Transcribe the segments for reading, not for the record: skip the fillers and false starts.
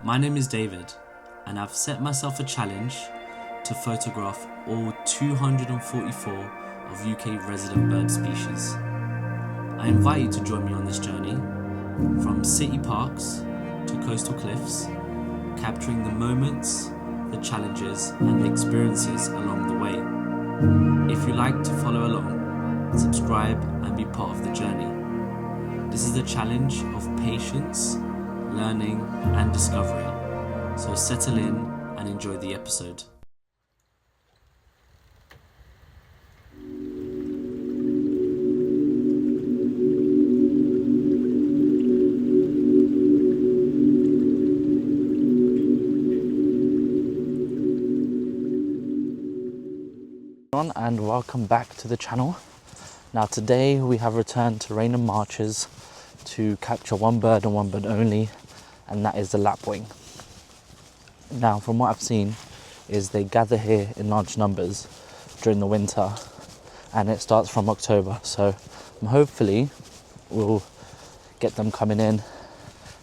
My name is David, and I've set myself a challenge to photograph all 244 of UK resident bird species. I invite you to join me on this journey, from city parks to coastal cliffs, capturing the moments, the challenges and the experiences along the way. If you like to follow along, subscribe and be part of the journey. This is a challenge of patience, learning and discovery. So settle in and enjoy the episode. And welcome back to the channel. Now today we have returned to Rainham Marshes to capture one bird and one bird only, and that is the lapwing. Now from what I've seen is they gather here in large numbers during the winter, and it starts from October, so hopefully we'll get them coming in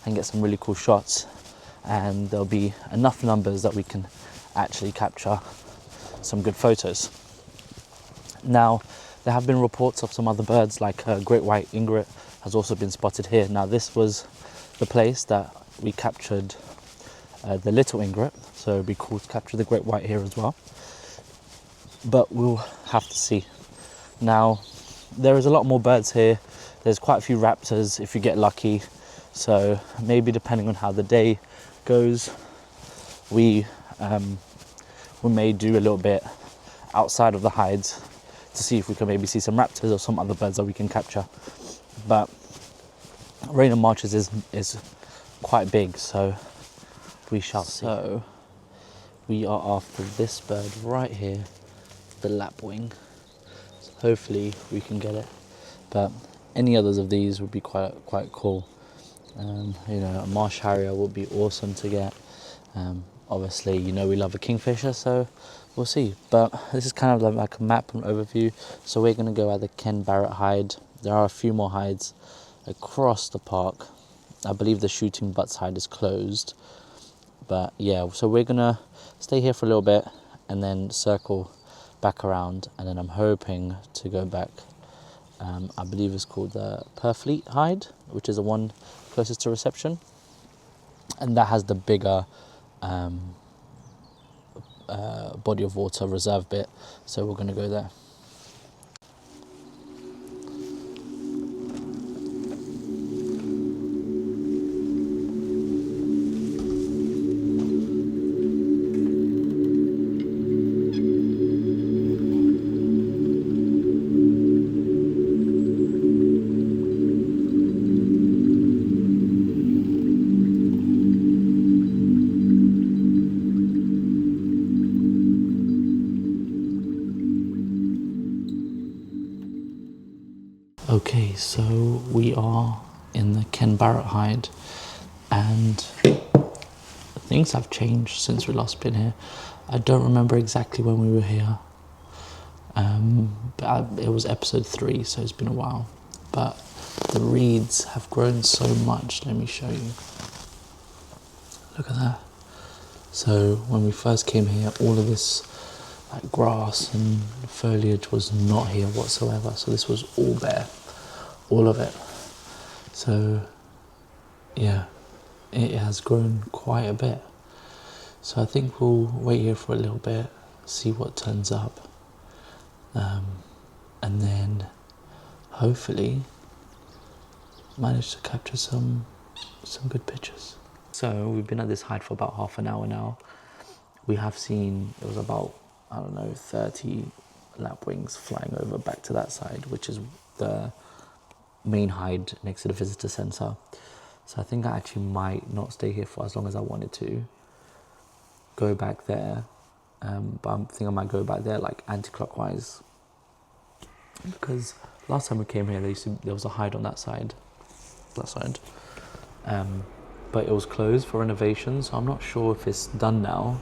and get some really cool shots, and there'll be enough numbers that we can actually capture some good photos. Now, there have been reports of some other birds, like great white egret has also been spotted here. Now, this was the place that we captured the little egret, so it'd be cool to capture the great white here as well. But we'll have to see. Now, there is a lot more birds here. There's quite a few raptors if you get lucky. So maybe depending on how the day goes, we may do a little bit outside of the hides to see if we can maybe see some raptors or some other birds that we can capture. But Rainham Marshes is quite big, so we shall see. So we are after this bird right here, the lapwing. So hopefully we can get it, but any others of these would be quite cool. You know, a marsh harrier would be awesome to get. Obviously, you know, we love a kingfisher, so we'll see. But this is kind of like a map and overview. So we're going to go at the Ken Barrett hide. There are a few more hides across the park. I believe the shooting butts hide is closed. But yeah, so we're going to stay here for a little bit and then circle back around. And then I'm hoping to go back. I believe it's called the Purfleet hide, which is the one closest to reception. And that has the bigger body of water reserve bit, so we're going to go there. Okay, so we are in the Ken Barrett hide, and things have changed since we last been here. I don't remember exactly when we were here, but it was episode 3, so it's been a while. But the reeds have grown so much. Let me show you. Look at that. So when we first came here, all of this like grass and foliage was not here whatsoever, so this was all bare, all of it. So yeah, it has grown quite a bit, so I think we'll wait here for a little bit, see what turns up, and then hopefully manage to capture some good pictures. So we've been at this hide for about half an hour now. We have seen, it was about, I don't know, 30 lapwings flying over back to that side, which is the main hide next to the visitor centre. So I think I actually might not stay here for as long as I wanted to. Go back there, but I think I might go back there like anti-clockwise, because last time we came here there was a hide on that side, but it was closed for renovation, so I'm not sure if it's done now.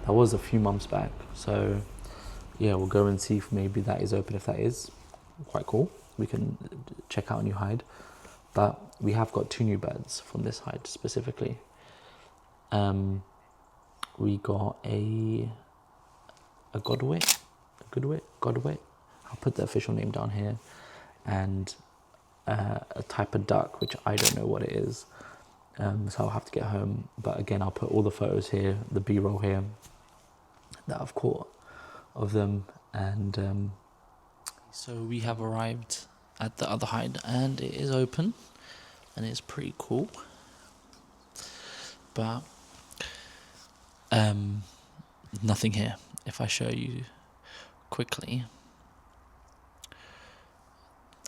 That was a few months back, so yeah, we'll go and see if maybe that is open. If that is, quite cool, we can check out a new hide. But we have got 2 new birds from this hide specifically. We got a godwit, godwit. I'll put the official name down here, and a type of duck, which I don't know what it is. So I'll have to get home. But again, I'll put all the photos here, the B-roll here that I've caught of them. And so we have arrived at the other hide, and it is open, and it's pretty cool. But nothing here. If I show you quickly,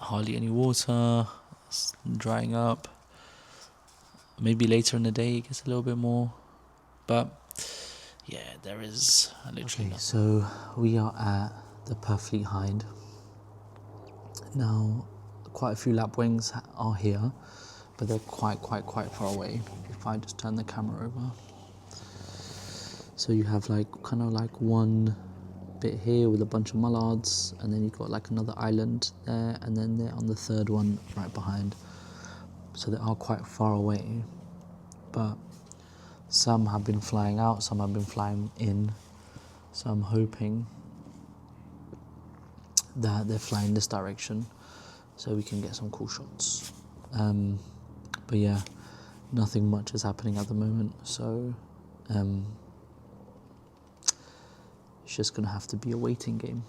hardly any water, it's drying up. Maybe later in the day it gets a little bit more, but yeah, there is literally nothing. So we are at the Purfleet hide. Now, quite a few lapwings are here, but they're quite far away. If I just turn the camera over. So you have kind of one bit here with a bunch of mullards, and then you've got another island there, and then they're on the third one right behind. So they are quite far away, but some have been flying out, some have been flying in. So I'm hoping that they're flying this direction so we can get some cool shots. But yeah, nothing much is happening at the moment, so it's just gonna have to be a waiting game.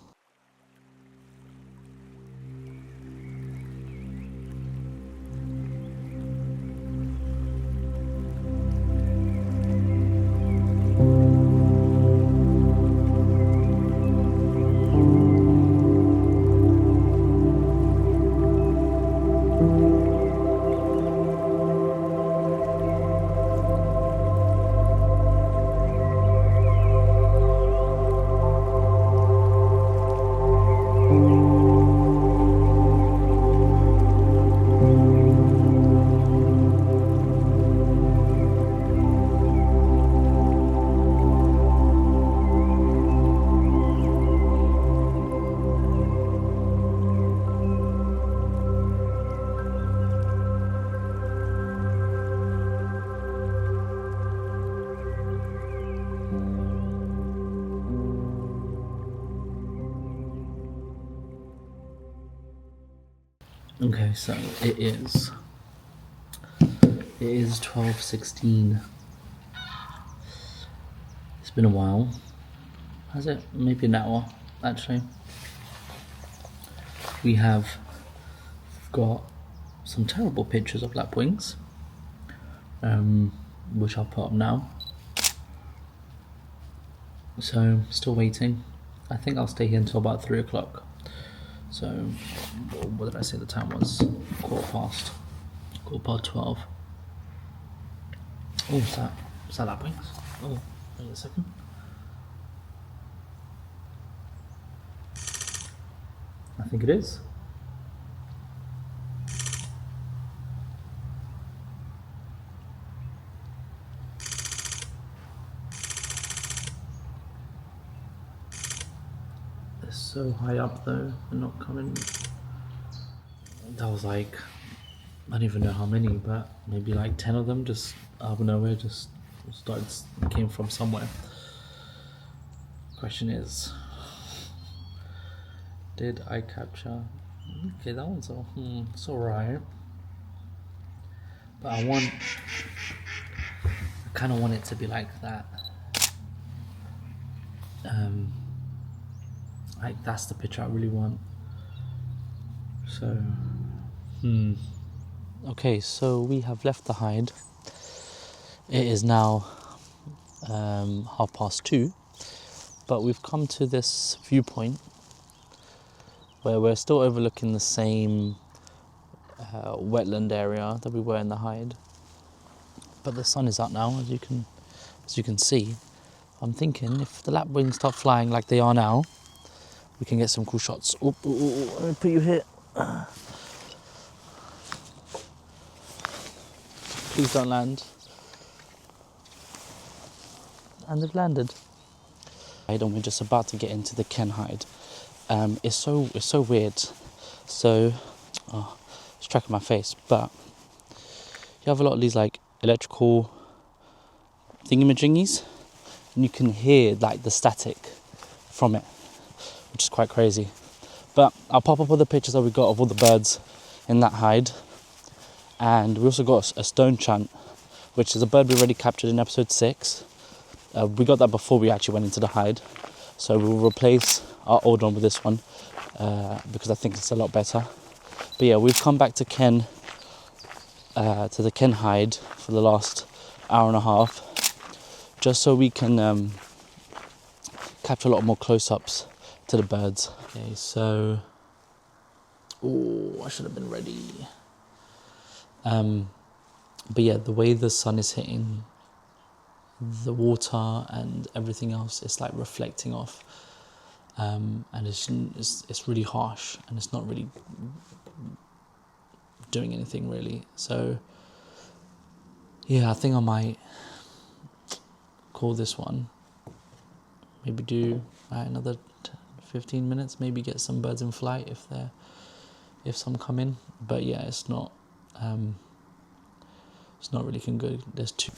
Okay, so it is 12:16. It's been a while. Has it? Maybe an hour, actually. We have got some terrible pictures of lapwings, which I'll put up now. So, still waiting. I think I'll stay here until about 3 o'clock. So, what did I say the time was? Quarter past 12. Oh, is that lapwings? Oh, wait a second. I think it is. They're so high up though, they're not coming. That was I don't even know how many, but maybe 10 of them just out of nowhere came from somewhere. Question is, did I capture? Okay, that one's it's alright. But I kind of want it to be like that. That's the picture I really want. So, Okay, so we have left the hide. It is now 2:30, but we've come to this viewpoint where we're still overlooking the same wetland area that we were in the hide. But the sun is out now, as you can see. I'm thinking if the lapwings start flying like they are now, we can get some cool shots. Let me put you here. Please don't land. And they've landed. And we're just about to get into the Ken hide. It's so weird. So, it's tracking my face, but you have a lot of these electrical thingamajiggies, and you can hear like the static from it, which is quite crazy. But I'll pop up all the pictures that we got of all the birds in that hide. And we also got a stone chant, which is a bird we already captured in episode 6. We got that before we actually went into the hide. So we'll replace our old one with this one, because I think it's a lot better. But yeah, we've come back to the Ken hide for the last hour and a half, just so we can capture a lot more close-ups to the birds. Okay, so I should have been ready. But yeah, the way the sun is hitting the water and everything else, it's like reflecting off, and it's really harsh, and it's not really doing anything really. So yeah, I think I might call this one, maybe do another 15 minutes, maybe get some birds in flight if some come in. But yeah, it's not really looking good. There's 2.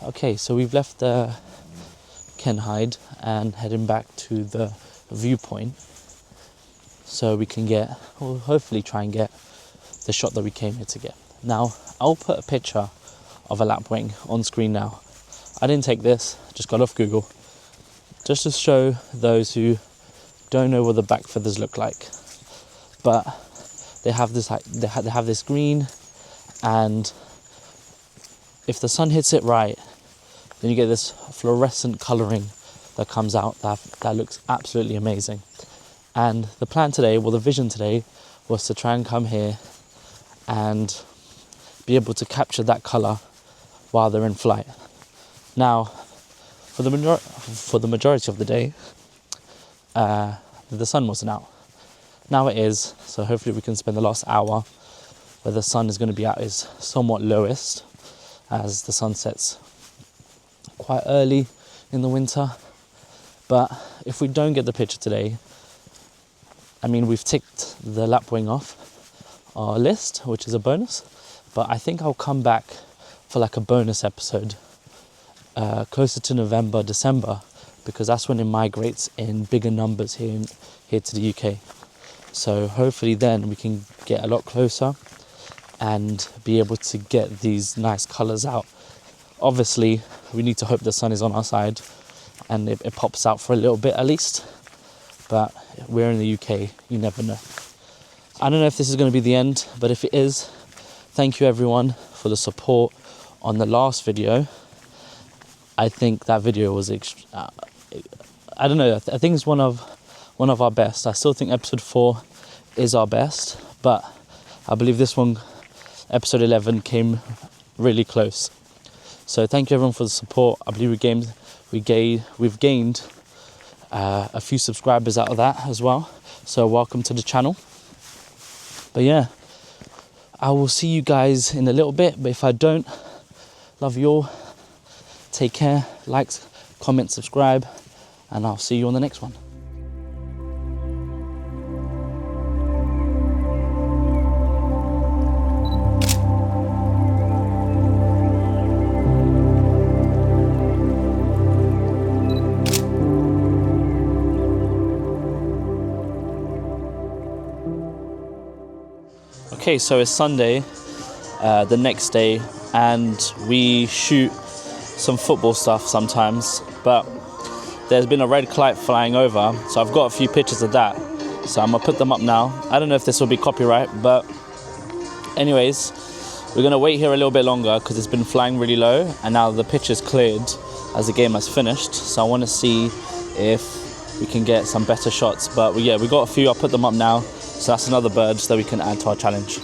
Okay, so we've left the Ken hide and heading back to the viewpoint, so we can hopefully try and get the shot that we came here to get. Now, I'll put a picture of a lapwing on screen now. I didn't take this, just got off Google, just to show those who don't know what the back feathers look like. But they have this they have this green, and if the sun hits it right, then you get this fluorescent colouring that comes out that looks absolutely amazing. And the plan today, well, the vision today, was to try and come here and be able to capture that colour while they're in flight. Now, for the majority of the day, the sun wasn't out. Now it is, so hopefully we can spend the last hour where the sun is going to be at its somewhat lowest, as the sun sets quite early in the winter. But if we don't get the picture today, I mean, we've ticked the lapwing off our list, which is a bonus. But I think I'll come back for like a bonus episode closer to November, December, because that's when it migrates in bigger numbers here to the UK. So hopefully then we can get a lot closer and be able to get these nice colours out. Obviously, we need to hope the sun is on our side and it pops out for a little bit at least. But we're in the UK, you never know. I don't know if this is going to be the end, but if it is, thank you everyone for the support on the last video. I think that video was, I don't know, I think it's one of our best. I still think episode 4 is our best, but I believe this one, episode 11, came really close. So thank you everyone for the support. I believe we've gained a few subscribers out of that as well. So welcome to the channel. But yeah, I will see you guys in a little bit. But if I don't, love you all. Take care, like, comment, subscribe, and I'll see you on the next one. Okay, so it's Sunday, the next day, and we shoot some football stuff sometimes, but there's been a red kite flying over, so I've got a few pictures of that, so I'm gonna put them up now. I don't know if this will be copyright, but anyways, we're gonna wait here a little bit longer because it's been flying really low, and now the pitch is cleared as the game has finished, so I want to see if we can get some better shots. But yeah, we got a few. I'll put them up now. So that's another bird that we can add to our challenge.